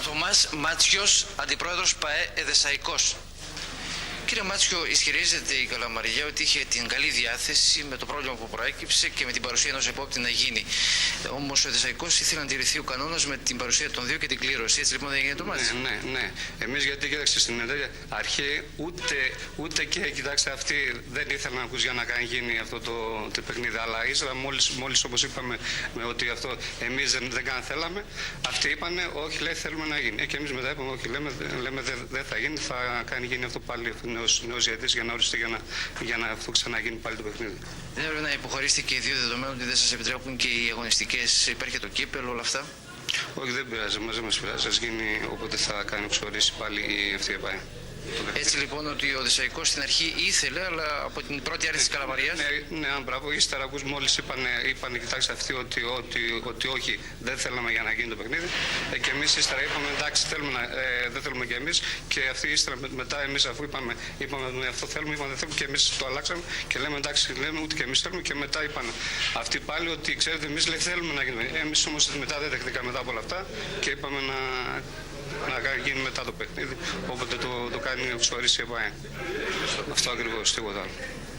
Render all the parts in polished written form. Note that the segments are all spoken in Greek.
Θωμάς Μάτσιος, αντιπρόεδρος ΠΑΕ Εδεσσαϊκός. Κύριε Μάτσιο, ισχυρίζεται η Καλαμαριά ότι είχε την καλή διάθεση με το πρόβλημα που προέκυψε και με την παρουσία ενός επόπτη να γίνει. Όμως ο Εδεσσαϊκός ήθελε να τηρηθεί ο κανόνας με την παρουσία των δύο και την κλήρωση. Έτσι λοιπόν δεν έγινε το μάτι. Ναι. Εμείς γιατί κοίταξε στην αρχή ούτε και κοιτάξτε αυτοί δεν ήθελαν να ακούς για να γίνει αυτό το παιχνίδι. Αλλά ύστερα μόλις όπως είπαμε ότι αυτό εμείς δεν θέλαμε, αυτοί είπανε όχι, λέει θέλουμε να γίνει. Και εμείς μετά είπαμε όχι, λέμε δεν θα γίνει, θα γίνει αυτό πάλι. Νέος διαιτητής για να οριστεί για να αυτό ξαναγίνει πάλι το παιχνίδι. Δεν έπρεπε να υποχωρήσετε και οι δύο δεδομένου ότι δεν σας επιτρέπουν και οι αγωνιστικές, υπάρχει το κύπελο, όλα αυτά? Όχι, δεν πειράζει, δεν μας πειράζει. Ας γίνει όποτε θα κάνει εξορίσει πάλι η αυτή η ΕΠΑΕ. Έτσι λοιπόν ότι ο Εδεσσαϊκός στην αρχή ήθελε, αλλά από την πρώτη άρεση της Καλαμαριάς. Ναι, μπράβο. Ύστερα ακούς μόλις είπανε κοιτάξτε αυτοί ότι όχι, δεν θέλαμε για να γίνει το παιχνίδι. Και εμείς ύστερα είπαμε εντάξει, δεν θέλουμε κι εμείς. Και αυτοί ύστερα μετά εμείς αφού είπαμε αυτό θέλουμε, είπαμε δεν θέλουμε και εμείς το αλλάξαμε. Και λέμε εντάξει, λέμε ούτε και εμείς θέλουμε. Και μετά είπαν αυτοί πάλι ότι ξέρετε, εμείς θέλουμε να γίνει. Εμείς όμως μετά δεν δεχτήκαμε μετά από όλα αυτά και είπαμε να γίνει μετά το παιχνίδι, όποτε το κάνει εξορίσει η ΕΠΑΕ. Αυτό ακριβώς, τίποτα άλλο.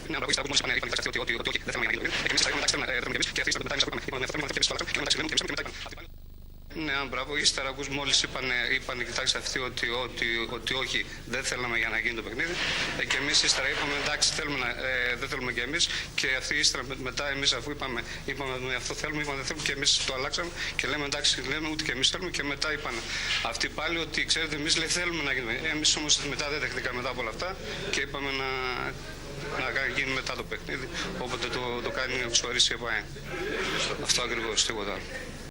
Ναι, αλλά που μόλις είπαν ότι όχι, δεν θέλουμε να γίνει. Και εμείς είπαμε εντάξει, θέλουμε και εμείς και αυτοί μετά είπαμε και εμείς το αλλάξαμε και μετά είπαμε. Ναι, μπράβο. Ύστερα ακούς μόλις είπαν κοιτάξτε αυτοί ότι όχι, δεν θέλαμε για να γίνει το παιχνίδι. Και εμείς ύστερα είπαμε εντάξει, δεν θέλουμε κι εμείς. Και αυτοί ύστερα μετά εμείς αφού είπαμε αυτό θέλουμε, δεν θέλουμε και εμείς το αλλάξαμε. Και λέμε εντάξει, ούτε και εμείς θέλουμε. Και μετά είπαν αυτοί πάλι ότι ξέρετε, εμείς θέλουμε να γίνει. Εμείς όμως μετά δεν δεχτήκαμε μετά από όλα αυτά και είπαμε να γίνει μετά το παιχνίδι. Όποτε το κάνει εξορίσει η ΕΠΑΕ. Αυτό ακριβώς, τίποτα άλλο.